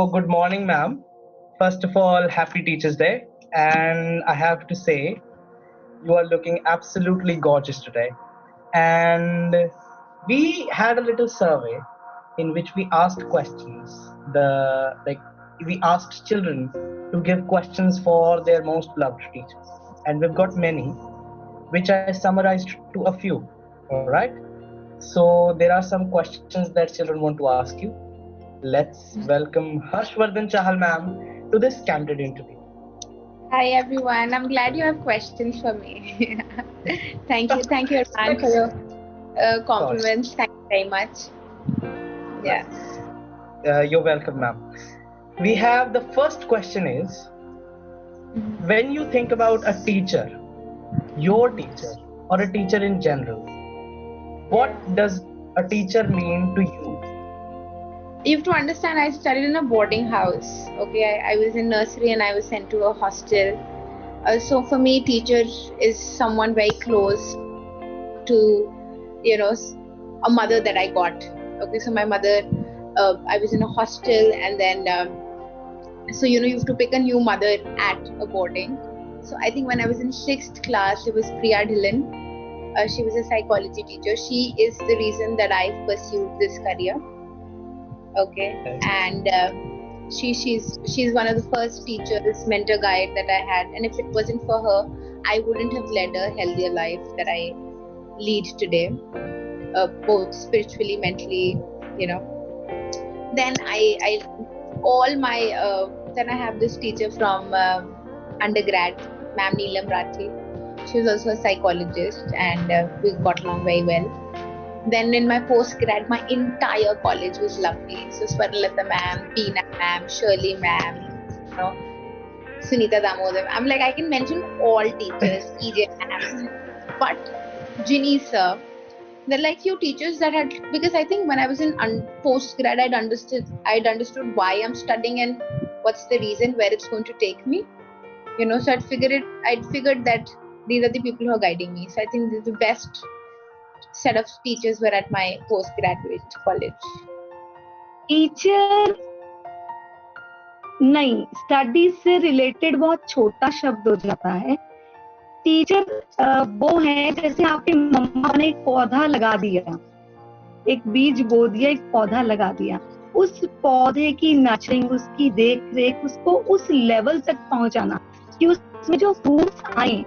good morning, ma'am. First of all, happy Teachers' Day. And I have to say, you are looking absolutely gorgeous today. And we had a little survey in which we asked questions. We asked children to give questions for their most loved teachers. And we've got many, which I summarized to a few. All right. So there are some questions that children want to ask you. Let's welcome Harshvardhan Chahal ma'am to this candid interview. Hi everyone, I'm glad you have questions for me. Thank you Arman for your Of course. compliments. Thank you very much. Right. Yeah. You're welcome, ma'am. We have the first question is, when you think about a teacher, your teacher, or a teacher in general, what does a teacher mean to you? You have to understand, I studied in a boarding house. Okay, I was in nursery and I was sent to a hostel. So for me, teacher is someone very close to, a mother that I got. Okay, so my mother, I was in a hostel, and then so you have to pick a new mother at a boarding. So I think when I was in 6th class, there was Priya Dhillon. She was a psychology teacher. She is the reason that I pursued this career. Okay, and she's one of the first teachers, mentor guide that I had, and if it wasn't for her, I wouldn't have led a healthier life that I lead today, both spiritually, mentally, you know. Then I all my then I have this teacher from undergrad, Ma'am Neelam Rathi. She was also a psychologist, and we got along very well. Then in my postgrad, my entire college was lovely. So Swarnalata ma'am, Peena ma'am, Shirley ma'am, Sunita Damodar. I'm like, I can mention all teachers, EJ ma'am, but Ginny sir. There are like few teachers that had, because I think when I was in postgrad, I'd understood why I'm studying and what's the reason, where it's going to take me. So I'd figured that these are the people who are guiding me. So I think the best set of teachers were at my postgraduate college. Teacher नहीं, studies से related बहुत छोटा शब्द हो जाता है. Teacher वो है जैसे आपके मम्मा ने एक पौधा लगा दिया, एक बीज बो दिया, एक पौधा लगा दिया. उस पौधे की नर्चरिंग, उसकी देख रेख, उसको उस लेवल तक पहुंचाना कि उसमें जो फ्रूट्स आए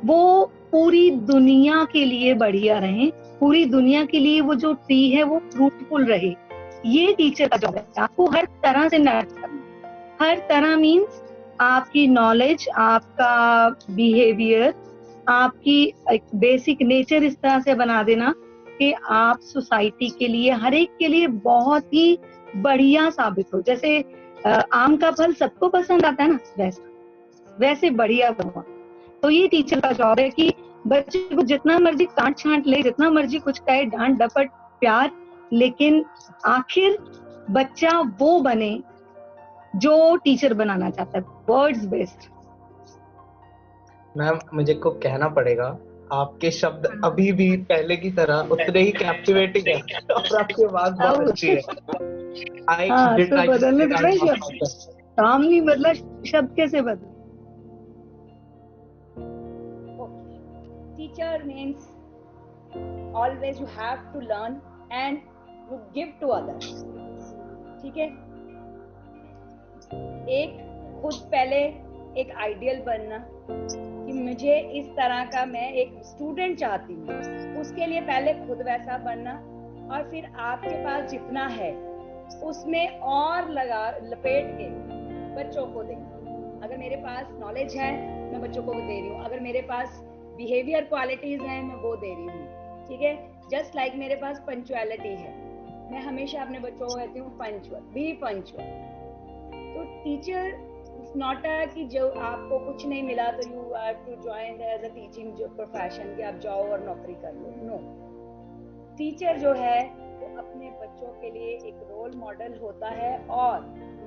वो पूरी दुनिया के लिए बढ़िया रहे, पूरी दुनिया के लिए वो जो ट्री है वो फ्रूटफुल रहे. ये टीचर का जॉब है. आपको हर तरह से नर्चर करना. हर तरह मीन्स आपकी नॉलेज, आपका बिहेवियर, आपकी एक बेसिक नेचर इस तरह से बना देना कि आप सोसाइटी के लिए, हर एक के लिए बहुत ही बढ़िया साबित हो. जैसे आम का फल सबको पसंद आता है ना, वैसे बढ़िया बनो. तो ये टीचर का जॉब है कि बच्चे को जितना मर्जी काट छांट ले, जितना मर्जी कुछ कहे, डांट डपट प्यार, लेकिन आखिर बच्चा वो बने जो टीचर बनाना चाहता है. Words based. मैम, मुझे को कहना पड़ेगा, आपके शब्द अभी भी पहले की तरह उतने ही कैप्टिवेटिंग है और आपकी आवाज बहुत अच्छी है. तो बदलने थोड़ा शब्द, काम नहीं बदला, शब्द कैसे बदले? Teacher means always you have to learn and you give to others. ठीक है. एक खुद पहले एक आइडियल बनना कि मुझे इस तरह का, मैं एक स्टूडेंट चाहती हूँ, उसके लिए पहले खुद वैसा बनना, और फिर आपके पास जितना है उसमें और लपेट के बच्चों को देना. अगर मेरे पास नॉलेज है मैं बच्चों को दे रही हूँ, अगर मेरे पास बिहेवियर क्वालिटीज हैं मैं वो दे रही हूँ. ठीक है. जस्ट लाइक मेरे पास पंक्चुअलिटी है, मैं हमेशा अपने बच्चों को कहती हूँ पंक्चुअल, बी पंक्चुअल. तो टीचर नॉट अ कि जो आपको कुछ नहीं मिला तो you have to join as a teaching जो प्रोफेशन कि आप जाओ और नौकरी कर लो. नो, टीचर जो है वो अपने बच्चों के लिए एक रोल मॉडल होता है और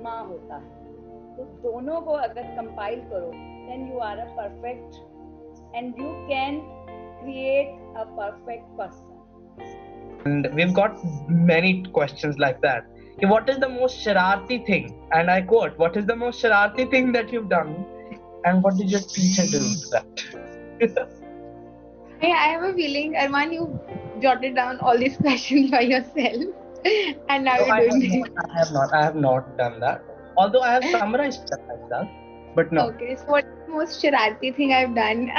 माँ होता है. तो दोनों को अगर कंपाइल करो then you are a perfect and you can create a perfect person. And we've got many questions like that. what is the most shararti thing, and I quote, what is the most shararti thing that you've done, and what did your teacher do to that? I have a feeling, Arman, you jotted down all these questions by yourself, and now No, you're doing this. I have not done that. Although I have summarized that myself, but no. Okay, so what's the most shararti thing I've done?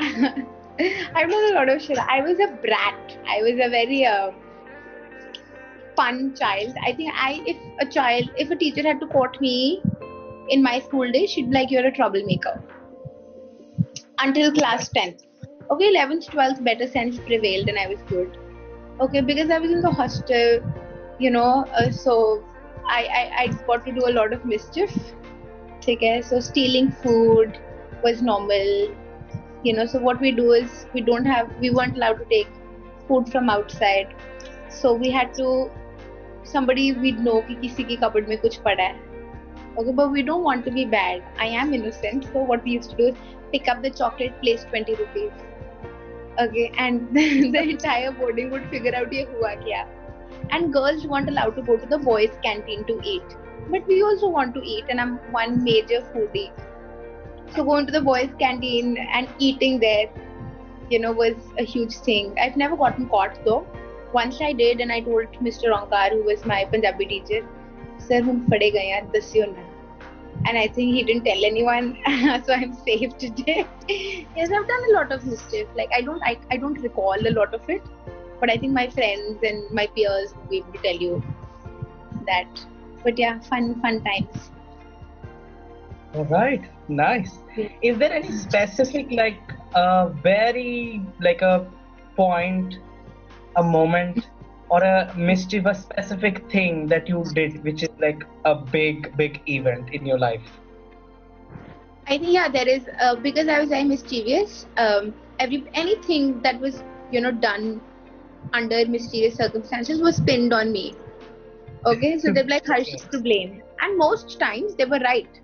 I've done a lot of shit. I was a brat. I was a very fun child. I think if a teacher had to quote me in my school days, she'd be like, "You're a troublemaker." Until class 10th. Okay, 11th, 12th, better sense prevailed, and I was good. Okay, because I was in the hostel, so I got to do a lot of mischief. Okay, so stealing food was normal. So what we do is we weren't allowed to take food from outside, so we had to, somebody we'd know कि किसी की cupboard में कुछ पड़ा है. Okay, but we don't want to be bad. I am innocent, so what we used to do is pick up the chocolate, place 20 rupees. Okay, and the entire boarding would figure out ये हुआ क्या. And girls weren't allowed to go to the boys' canteen to eat, but we also want to eat, and I'm one major foodie. So going to the boys' canteen and eating there, was a huge thing. I've never gotten caught though. Once I did, and I told Mr. Onkar, who was my Punjabi teacher, "Sir, hum fade gaye yaar, dasyo na." And I think he didn't tell anyone, so I'm safe today. Yes, I've done a lot of mischief. Like I don't recall a lot of it, but I think my friends and my peers will be able to tell you that. But yeah, fun times. All right, nice. Is there any specific, like a very, like a point, a moment, or a mischievous specific thing that you did, which is like a big event in your life? I think there is because I was very mischievous. Anything that was done under mysterious circumstances was pinned on me. Okay, so they're like Harsh is to blame, and most times they were right.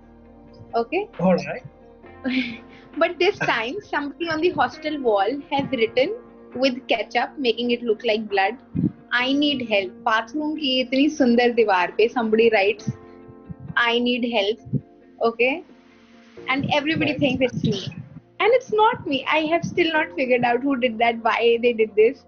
Okay. All right. But this time somebody on the hostel wall has written with ketchup, making it look like blood, "I need help." Bathroom की इतनी सुंदर दीवार पे somebody writes, "I need help." Okay, and everybody thinks it's me, and it's not me. I have still not figured out who did that, why they did this,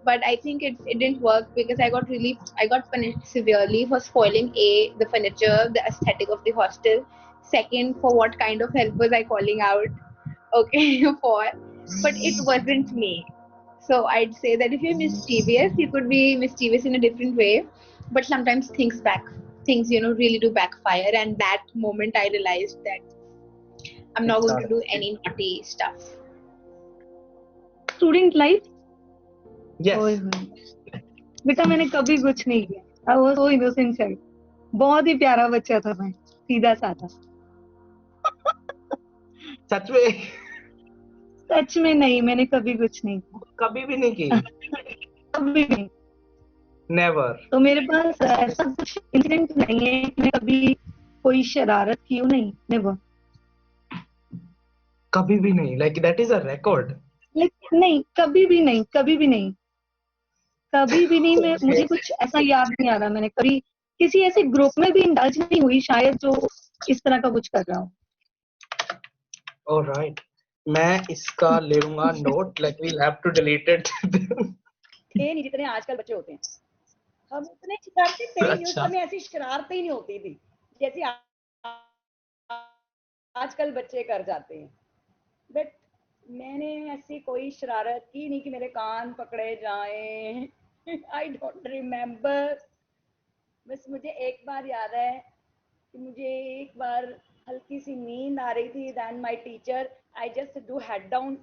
but I think it didn't work because I got punished severely for spoiling the furniture, the aesthetic of the hostel. Second, for what kind of help was I calling out? Okay, for, but it wasn't me. So I'd say that if you're mischievous, you could be mischievous in a different way, but sometimes things really do backfire, and that moment I realized that I'm not going to do any naughty stuff. Student life Yes. बेटा मैंने कभी कुछ नहीं किया. I was so innocent child. बहुत ही प्यारा बच्चा था मैं, सीधा साधा. सच में? सच में नहीं, मैंने कभी कुछ नहीं किया. कभी भी नहीं की? कभी नहीं. Never. तो मेरे पास ऐसा कुछ इंसिडेंट नहीं है कि मैं कभी कोई शरारत की हूँ. नहीं, never. कभी भी नहीं. Like that is a record. Like नहीं, कभी भी नहीं, कभी भी नहीं, कभी भी नहीं. मैं मुझे कुछ ऐसा याद नहीं आ रहा मैंने कभी किसी ऐसे ग्रुप में भी इंडल्ज नहीं हुई शायद जो इस तरह का कुछ कर रहा हूँ. Alright, मैं इसका ले लूंगा note. Like we'll have to delete it. ये नहीं जितने आजकल बच्चे होते हैं. हम उतने शरारती थे नहीं, उस समय ऐसी शरारतें ही नहीं होती थी जैसे आजकल बच्चे कर जाते हैं. बट मैंने ऐसी कोई शरारत की नहीं कि मेरे कान पकड़े जाएं. I don't remember. बस मुझे एक बार याद है कि मुझे एक बार हल्की सी नींद आ रही थी. Then my teacher, I just do head down.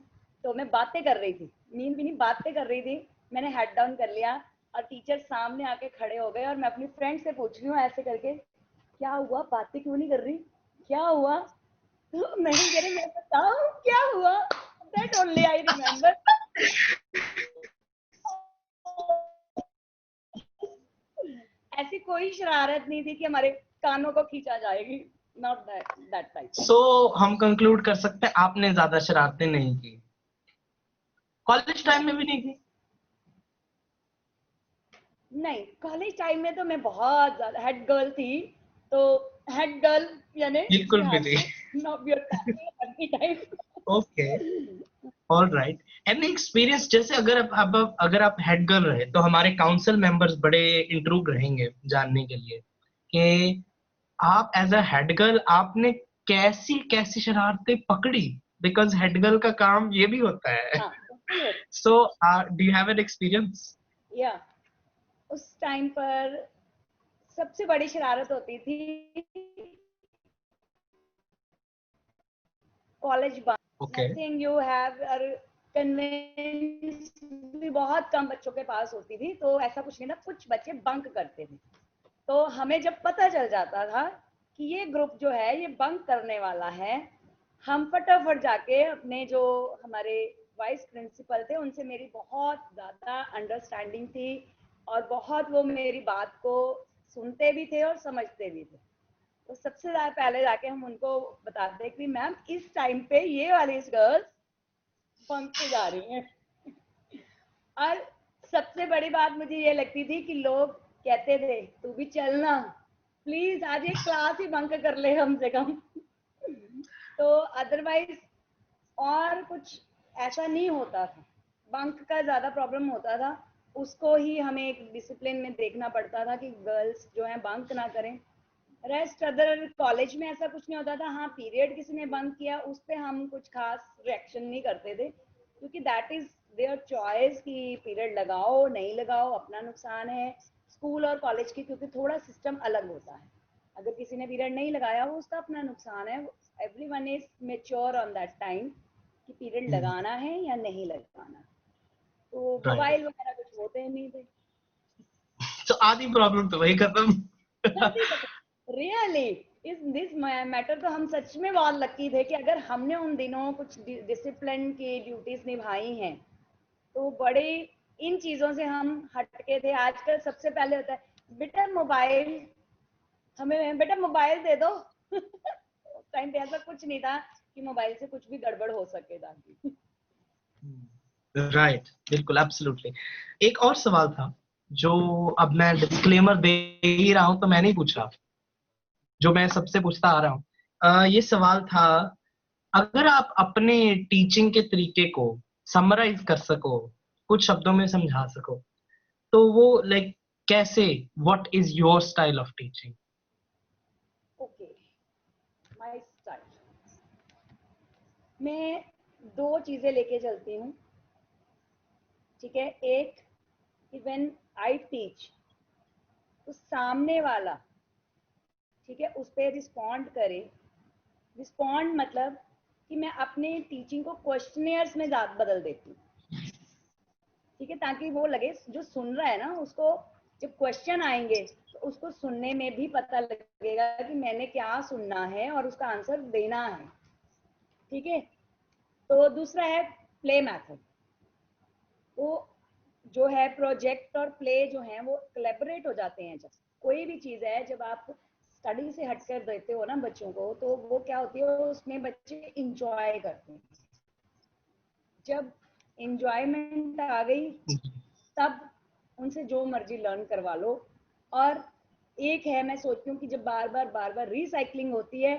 तो मैं बातें कर रही थी, नींद भी नहीं, बातें कर रही थी. मैंने हेड डाउन कर लिया और टीचर सामने आके खड़े हो गए और मैं अपनी फ्रेंड से पूछ रही हूँ ऐसे करके, क्या हुआ, बातें क्यों नहीं कर रही, क्या हुआ? तो मैं कह रही, मैं बताऊं क्या हुआ? That only I remember. ऐसी कोई शरारत नहीं थी कि हमारे कानों को खींचा जाएगी. Not that type. So हम कंक्लूड कर सकते हैं आपने ज्यादा शरारतें नहीं की. कॉलेज टाइम में भी नहीं की? नहीं, कॉलेज टाइम में तो मैं बहुत ज्यादा हेड गर्ल थी, तो हेड गर्ल यानी बिल्कुल जी भी हाँ, नहीं। Not your every okay, time. All right. Any experience, जैसे अगर आप हेड गर्ल रहे तो हमारे काउंसिल मेंबर्स बड़े इंट्रूग रहेंगे जानने के लिए कि आप एज अ हेड गर्ल आपने कैसी कैसी शरारतें पकड़ी, बिकॉज हेड गर्ल का काम ये भी होता है। हाँ, बिल्कुल होता so do you have an experience? है। या उस टाइम पर सबसे बड़ी शरारत होती थी college bunk. Okay. Nothing you have convince भी बहुत कम बच्चों के पास होती थी, तो ऐसा कुछ नहीं था, कुछ बच्चे बंक करते थे। तो हमें जब पता चल जाता था कि ये ग्रुप जो है ये बंक करने वाला है, हम फटाफट जाके अपने जो हमारे वाइस प्रिंसिपल थे उनसे मेरी बहुत ज़्यादा अंडरस्टैंडिंग थी, और बहुत वो मेरी बात को सुनते भी थे और समझते भी थे। तो सबसे ज़्यादा पहले जाके हम उनको बताते कि मैम इस टाइम पे ये वाली गर्ल्स बंक पे जा रही हैं। और सबसे बड़ी बात मुझे ये लगती थी कि लोग कहते थे तू भी चलना, प्लीज आज एक क्लास ही बंक कर ले कम से कम। तो अदरवाइज और कुछ ऐसा नहीं होता था, बंक का ज्यादा प्रॉब्लम होता था। उसको ही हमें एक डिसिप्लिन में देखना पड़ता था कि गर्ल्स जो है बंक ना करें। रेस्ट अदर कॉलेज में ऐसा कुछ नहीं होता था। हाँ, पीरियड किसी ने बंक किया उस पर हम कुछ खास रिएक्शन नहीं करते थे, क्योंकि दैट इज देयर चॉइस कि पीरियड लगाओ नहीं लगाओ अपना नुकसान है। स्कूल और कॉलेज की क्योंकि थोड़ा सिस्टम अलग होता है, अगर किसी ने पीरियड नहीं लगाया वो उसका अपना नुकसान है। Everyone is mature on that time कि पीरियड लगाना है या नहीं लगाना। तो राइट। मोबाइल वगैरह कुछ होते नहीं थे। तो आधी प्रॉब्लम तो वही खत्म। रियली इस दिस मैटर तो हम सच में बहुत लकी थे कि अगर हमने उन दिनों कुछ डिसिप्लिन की ड्यूटीज निभाई हैं तो बड़े इन चीजों से हम हटके थे। आजकल सबसे पहले होता है बेटा मोबाइल, हमें बेटा मोबाइल दे दो। उस टाइम पे ऐसा कुछ नहीं था कि मोबाइल से कुछ भी गड़बड़ हो सके ताकि। राइट, बिल्कुल, एब्सोल्युटली। एक और सवाल था जो अब मैं डिस्क्लेमर दे ही रहा हूं तो मैं नहीं पूछ रहा, जो मैं सबसे पूछता आ रहा हूँ। ये सवाल था, अगर आप अपने टीचिंग के तरीके को समराइज कर सको, कुछ शब्दों में समझा सको, तो वो लाइक कैसे, what is your style of teaching? Okay, my style, मैं दो चीजें लेके चलती हूँ। ठीक है, एक व्हेन आई टीच तो सामने वाला, ठीक है, उस पर रिस्पॉन्ड करे। रिस्पॉन्ड मतलब कि मैं अपने टीचिंग को क्वेश्चनियर्स में बदल देती हूँ। ठीक है, ताकि वो लगे जो सुन रहा है ना उसको जब क्वेश्चन आएंगे तो उसको सुनने में भी पता लगेगा कि मैंने क्या सुनना है और उसका आंसर देना है। ठीक है, तो दूसरा है प्ले मेथड। वो जो है प्रोजेक्ट और प्ले जो है वो कोलैबोरेट हो जाते हैं। जब कोई भी चीज़ है, जब आप स्टडी से हटकर देते हो ना बच्चों को, तो वो क्या होती है उसमें बच्चे इंजॉय करते हैं। जब इंजॉयमेंट आ गई तब उनसे जो मर्जी लर्न करवा लो। और एक है, मैं सोचती हूँ कि जब बार बार रिसाइकलिंग होती है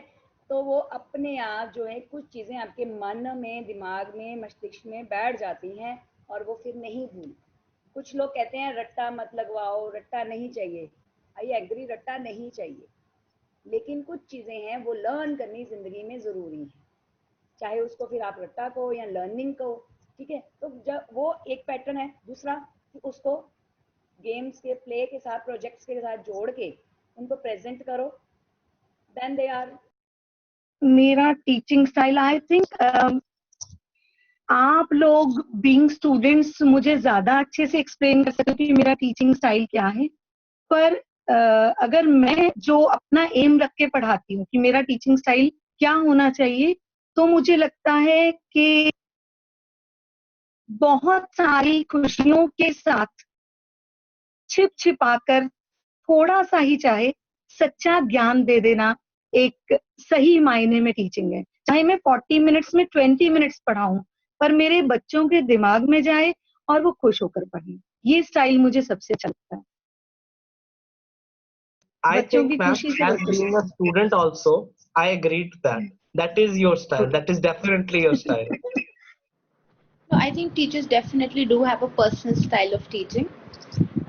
तो वो अपने आप जो है कुछ चीज़ें आपके मन में, दिमाग में, मस्तिष्क में बैठ जाती हैं और वो फिर नहीं भूल। कुछ लोग कहते हैं रट्टा मत लगवाओ, रट्टा नहीं चाहिए। आई एग्री, रट्टा नहीं चाहिए, लेकिन कुछ चीज़ें हैं वो लर्न करनी ज़िंदगी में ज़रूरी है, चाहे उसको फिर आप रट्टा कहो या लर्निंग कहो। ठीक है, तो जब वो एक पैटर्न है। दूसरा कि उसको गेम्स के प्ले के साथ, प्रोजेक्ट्स के साथ जोड़ के उनको प्रेजेंट करो, देन दे आर। मेरा टीचिंग स्टाइल आई थिंक आप लोग बीइंग स्टूडेंट्स मुझे ज्यादा अच्छे से एक्सप्लेन कर सकते हो कि मेरा टीचिंग स्टाइल क्या है। पर अगर मैं जो अपना एम रख के पढ़ाती हूँ कि मेरा टीचिंग स्टाइल क्या होना चाहिए, तो मुझे लगता है कि बहुत सारी खुशियों के साथ छिप छिपाकर थोड़ा सा ही चाहे सच्चा ज्ञान दे देना एक सही मायने में टीचिंग है। चाहे मैं 40 मिनट्स में 20 मिनट्स पढ़ाऊं, पर मेरे बच्चों के दिमाग में जाए और वो खुश होकर पढ़ें। ये स्टाइल मुझे सबसे अच्छा लगता है। I बच्चों की think, ma'am, खुशी से as रोते being a student also, I agreed to that. हैं। That is your style. That is definitely your style. So I think teachers definitely do have a personal style of teaching.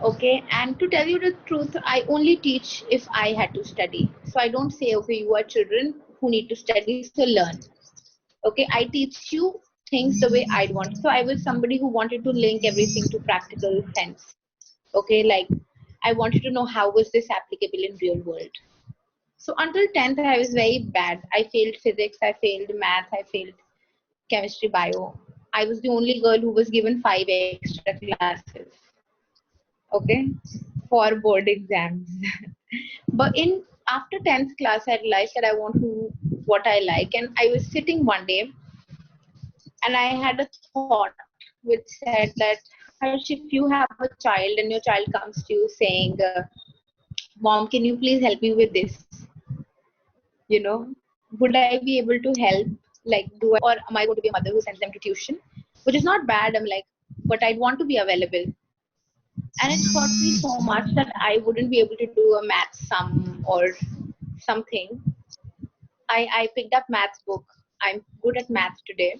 Okay, and to tell you the truth, I only teach if I had to study. So I don't say, okay, you are children who need to study, so learn. Okay, I teach you things the way I'd want. So I was somebody who wanted to link everything to practical sense. Okay, like I wanted to know how was this applicable in real world. So until 10th, I was very bad. I failed physics, I failed math, I failed chemistry, bio. I was the only girl who was given 5 extra classes, okay, for board exams. But in after 10th class, I realized that I want to what I like, and I was sitting one day, and I had a thought which said that, Harsh, if you have a child and your child comes to you saying, "Mom, can you please help me with this?" You know, would I be able to help? Like, do I, or am I going to be a mother who sends them to tuition? Which is not bad. I'm like, but I'd want to be available. And it hurt me so much that I wouldn't be able to do a math sum or something. I picked up maths book. I'm good at maths today.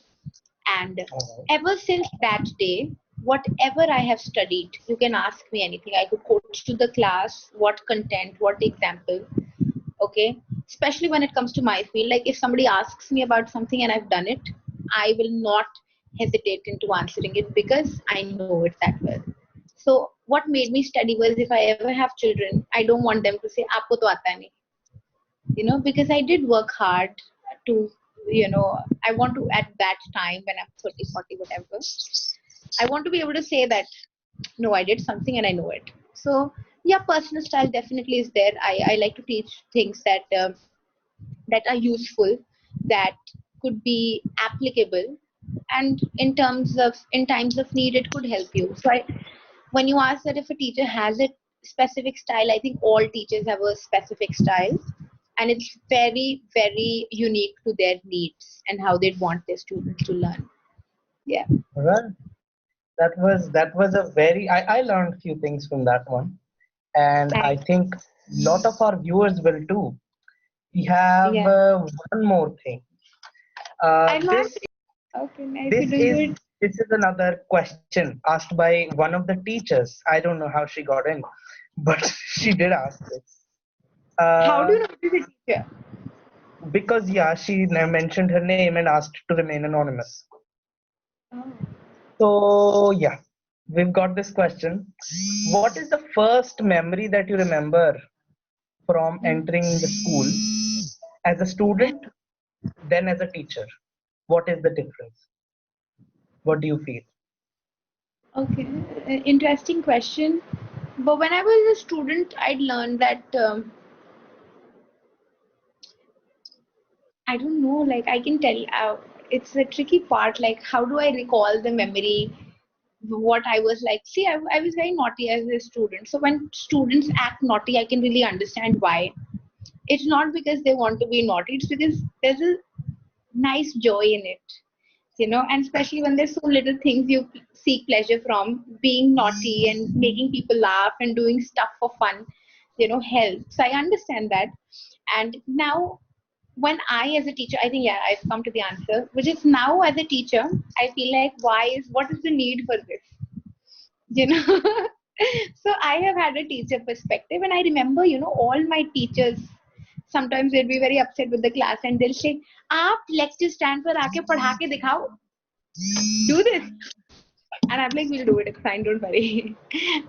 And Alright. ever since that day, whatever I have studied, you can ask me anything. I could quote to the class, what content, what example. Okay, especially when it comes to my field, like if somebody asks me about something and I've done it, I will not hesitate into answering it because I know it that well. So what made me study was, if I ever have children, I don't want them to say aapko to aata nahi, because I did work hard to, I want to, at that time when I'm 30, 40, whatever, I want to be able to say that no, I did something and I know it. So yeah, personal style definitely is there. I like to teach things that are useful, that could be applicable, and in times of need, it could help you. So when you ask that if a teacher has a specific style, I think all teachers have a specific style, and it's very, very unique to their needs and how they'd want their students to learn. Yeah. Well, that was a very I learned few things from that one, and I Thanks. think lot of our viewers will too. We have Yeah. one more thing. I'm not. This Okay, nice. You're this doing is good. this is another question asked by one of the teachers. I don't know how she got in, but she did ask this. How do Uh, you know this is a teacher? because yeah, she mentioned her name and asked to remain anonymous. Oh. So yeah, we've got this question. What is the first memory that you remember from entering the school as a student, then as a teacher? What is the difference? What do you feel? Okay, interesting question. But when I was a student, I'd learned that I don't know, like I can tell, it's a tricky part. Like, how do I recall the memory? What I was like. See, I was very naughty as a student. So when students act naughty, I can really understand why. It's not because they want to be naughty, it's because there's a nice joy in it, and especially when there's so little things you seek pleasure from, being naughty and making people laugh and doing stuff for fun, helps. I understand that. And now, when I, as a teacher, I think, yeah, I've come to the answer, which is now as a teacher, I feel like, what is the need for this? you know so I have had a teacher perspective, and I remember, all my teachers, sometimes they'll be very upset with the class and they'll say, aap lecture stand par aake padha ke dikhao, do this. And I'm like, we'll do it, it's fine, don't worry.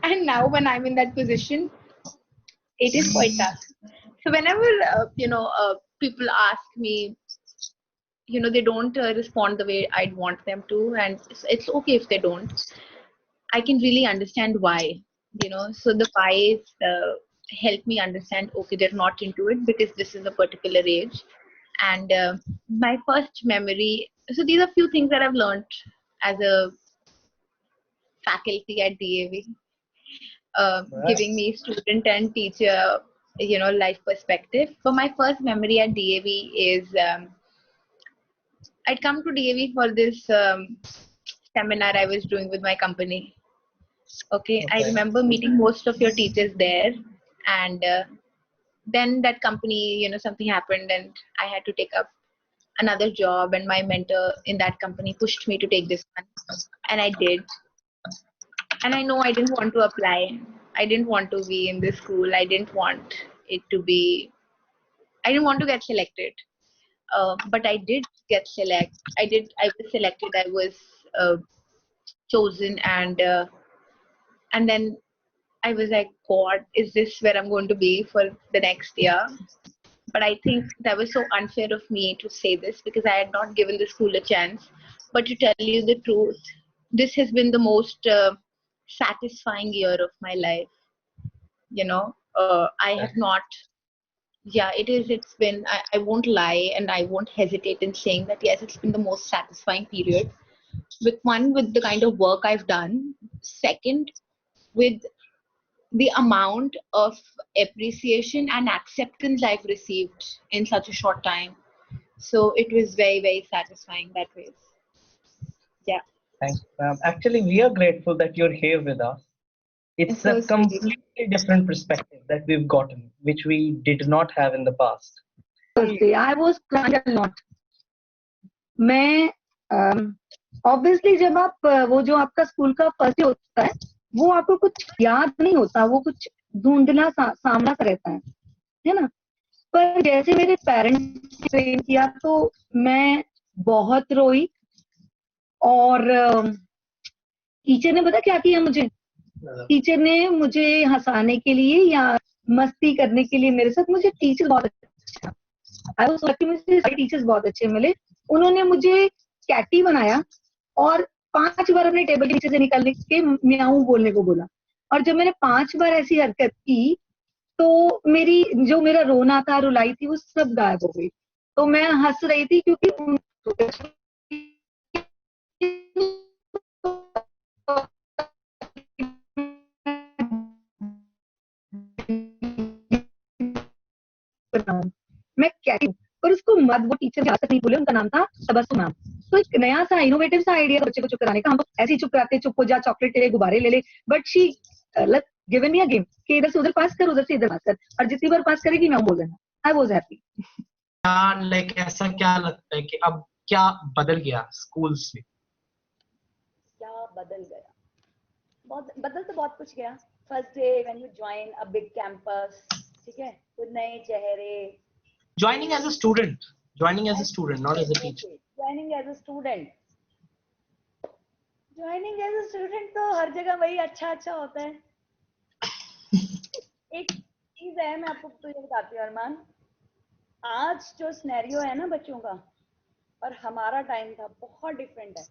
And now when I'm in that position, it is quite tough. So whenever people ask me, they don't respond the way I'd want them to, and it's okay if they don't. I can really understand why, So the whys help me understand, okay, they're not into it because this is a particular age. And my first memory, so these are few things that I've learned as a faculty at DAV, Right. giving me student and teacher, life perspective. But my first memory at DAV is, I'd come to DAV for this seminar I was doing with my company. Okay, I Okay. remember meeting most of your teachers there, and then that company, something happened and I had to take up another job, and my mentor in that company pushed me to take this one, and I did. And I know I didn't want to apply. I didn't want to be in this school. I didn't want to get selected. But I did get select. I was selected. I was uh, chosen, and then I was like, God, is this where I'm going to be for the next year? But I think that was so unfair of me to say this because I had not given the school a chance. But to tell you the truth, this has been the most satisfying year of my life. I have not. Yeah, it is. It's been. I won't lie, and I won't hesitate in saying that. Yes, it's been the most satisfying period. With the kind of work I've done. Second, with the amount of appreciation and acceptance I've received in such a short time. So it was very, very satisfying that way. Yeah. Thanks, ma'am. Actually, we are grateful that you're here with us. It's It's so a sweet. completely different perspective that we've gotten, which we did not have in the past. I was crying a lot. मैं obviously जब आप वो जो आपका school का first day होता है वो आपको कुछ याद नहीं होता, वो कुछ धुंधला सामना सा रहता है ना। पर जैसे मेरे पेरेंट्स ने ट्रेन किया तो मैं बहुत रोई। और टीचर ने पता क्या किया मुझे, टीचर ने मुझे हंसाने के लिए या मस्ती करने के लिए मेरे साथ, मुझे टीचर बहुत अच्छा, आई वाज लकी, मुझे सारे टीचर्स बहुत अच्छे मिले। उन्होंने मुझे कैटी बनाया और 5 बार अपने टेबल के नीचे से निकलने के म्याऊ बोलने को बोला। और जब मैंने 5 बार ऐसी हरकत की तो मेरा रोना था, रुलाई थी, वो सब गायब हो गई। तो मैं हंस रही थी क्योंकि मैं कैटी हूँ। पर उसको मत, वो टीचर आज तक नहीं भूले, उनका नाम था तबस्सुम मैम। तो एक नया सा इनोवेटिव सा आइडिया बच्चे को चुप कराने का। हम तो ऐसे ही चुप कराते, चुप हो जा, चॉकलेट ले, गुब्बारे ले ले। But she given me a game कि इधर से उधर पास कर, उधर से इधर पास कर, और जितनी बार पास करेगी मैं बोल देना। I was happy. लाइक ऐसा क्या लगता है कि अब क्या बदल गया स्कूल से? क्या बदल गया? बदल तो बहुत कुछ गया। First day when you join a big campus, ठीक है, कुछ नए चेहरे। Joining as a student, not as a teacher. Joining as a student, joining as a student तो हर जगह वही अच्छा होता है। एक चीज है, मैं आपको तो ये बताती हूँ अरमान, आज जो सिनेरियो है ना बच्चों का और हमारा टाइम था बहुत डिफरेंट है।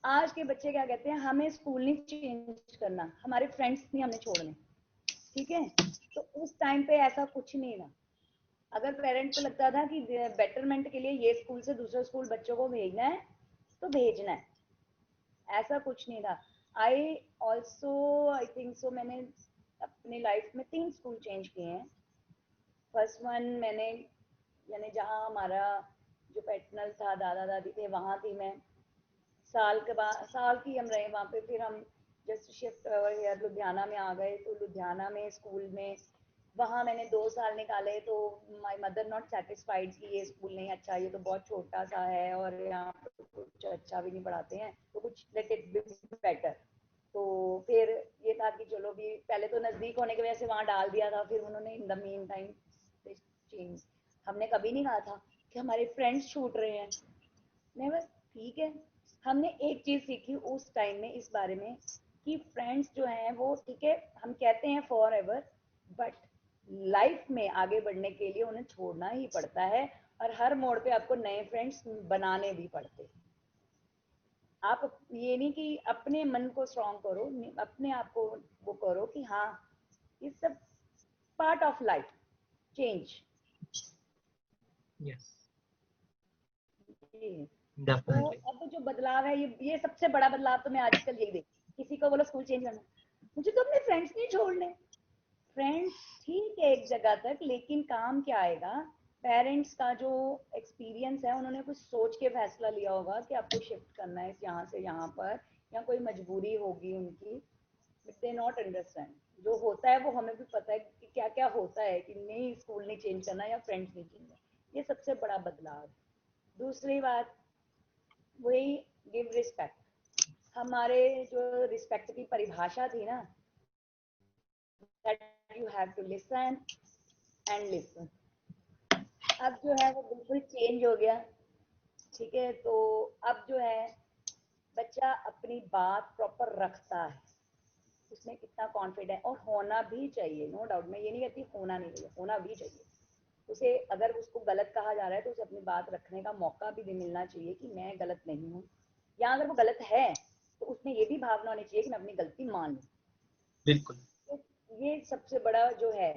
आज के बच्चे क्या कहते हैं, हमें स्कूल नहीं चेंज करना, हमारे फ्रेंड्स नहीं हमने छोड़ने, ठीक है। तो उस टाइम पे ऐसा कुछ नहीं था। अगर पेरेंट को लगता था कि बेटरमेंट के लिए ये स्कूल से दूसरे स्कूल बच्चों को भेजना है तो भेजना है, ऐसा कुछ नहीं था। आई थिंक सो मैंने अपनी लाइफ में 3 स्कूल चेंज किए हैं। फर्स्ट वन मैंने जहाँ हमारा जो पैटर्नल था, दादा दादी थे, वहाँ थी मैं। साल की हम रहे वहाँ पे। फिर हम जस्ट शिफ्ट हियर लुधियाना में आ गए, तो लुधियाना में स्कूल में वहाँ मैंने 2 साल निकाले। तो माय मदर नॉट सेटिस्फाइड कि ये स्कूल नहीं अच्छा, ये तो बहुत छोटा सा है और यहाँ पे कुछ अच्छा भी नहीं पढ़ाते हैं, तो कुछ लेट इट बी बेटर। तो फिर ये था कि चलो भी, पहले तो नज़दीक होने की वजह से वहाँ डाल दिया था, फिर उन्होंने in the mean time change. हमने कभी नहीं कहा था कि हमारे फ्रेंड्स छूट रहे हैं, नेवर। ठीक है, हमने एक चीज सीखी उस टाइम में इस बारे में कि फ्रेंड्स जो हैं वो ठीक है, हम कहते हैं फॉर एवर, बट लाइफ में आगे बढ़ने के लिए उन्हें छोड़ना ही पड़ता है, और हर मोड़ पे आपको नए फ्रेंड्स बनाने भी पड़ते। आप ये नहीं कि अपने मन को स्ट्रॉन्ग करो, अपने आप को वो करो कि हाँ इस सब part of life change. Yes, तो definitely. अब जो बदलाव है, ये सबसे बड़ा बदलाव तो मैं आजकल यही देखी। किसी को बोलो स्कूल चेंज करना, मुझे तो अपने फ्रेंड्स नहीं छोड़ने। फ्रेंड्स ठीक है एक जगह तक, लेकिन काम क्या आएगा, पेरेंट्स का जो एक्सपीरियंस है, उन्होंने कुछ सोच के फैसला लिया होगा कि आपको शिफ्ट करना है यहाँ से यहाँ पर, या कोई मजबूरी होगी उनकी, बट दे नॉट अंडरस्टैंड। जो होता है वो हमें भी पता है कि क्या क्या होता है, कि नहीं स्कूल नहीं चेंज करना या फ्रेंड्स नहीं चेंज करना, ये सबसे बड़ा बदलाव है। दूसरी बात वही गिव रिस्पेक्ट। हमारे जो रिस्पेक्ट की परिभाषा थी ना, that you have to listen and listen, अब जो है वो बिल्कुल चेंज हो गया। ठीक है, तो अब जो है बच्चा अपनी बात प्रॉपर रखता है, उसमें कितना कॉन्फिडेंट, और होना भी चाहिए, नो डाउट। मैं ये नहीं कहती होना नहीं चाहिए, होना भी चाहिए। उसे अगर उसको गलत कहा जा रहा है तो उसे अपनी बात रखने का मौका भी मिलना चाहिए कि मैं गलत नहीं हूँ, या अगर वो गलत है तो उसमें ये भी भावना होनी चाहिए कि मैं अपनी गलती मान लूँ। बिल्कुल। तो ये सबसे बड़ा जो है,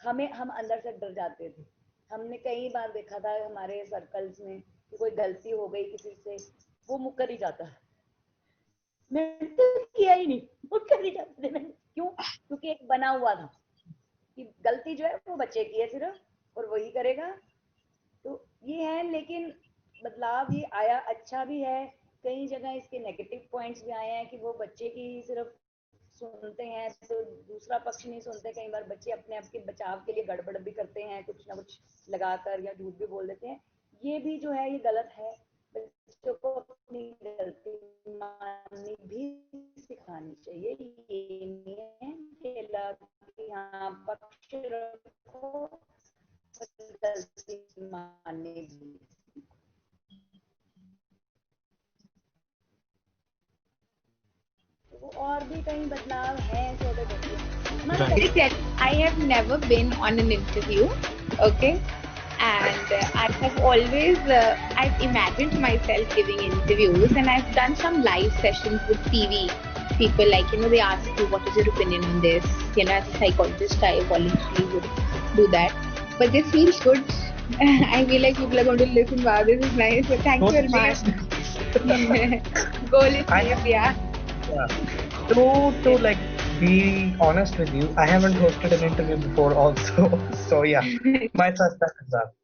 हम अंदर से डर जाते थे। हमने कई बार देखा था हमारे सर्कल्स में कि कोई गलती हो गई किसी से, वो मुकर ही जाता है, मैंने तो किया ही नहीं, मुकर ही जाते थे। मैंने क्यों? क्योंकि एक बना हुआ था कि गलती जो है वो बच्चे की है सिर्फ, और वही करेगा। तो ये है, लेकिन बदलाव ये आया, अच्छा भी है। कई जगह इसके नेगेटिव पॉइंट्स भी आए हैं कि वो बच्चे की सिर्फ सुनते हैं तो दूसरा पक्ष नहीं सुनते। कई बार बच्चे अपने आप के बचाव के लिए गड़बड़ भी करते हैं, कुछ ना कुछ लगाकर या झूठ भी बोल देते हैं। ये भी जो है ये गलत है। बच्चों को अपनी गलती माननी भी सिखानी चाहिए। ये नहीं है कि हाँ पक्ष रखो, गलती माननी भी। और भी कई बदलाव हैं छोटे छोटे। I have never been on an interview, okay, and I have always I've imagined myself giving interviews, and I've done some live sessions with TV people, like they ask you what is your opinion on this, as a psychologist I voluntarily would do that, but this feels good. I feel like people are going to listen. Wow, this is nice. So thank you very much. Goal is safe, yeah. To like be honest with you, I haven't hosted an interview before also. So yeah, my suspect is up.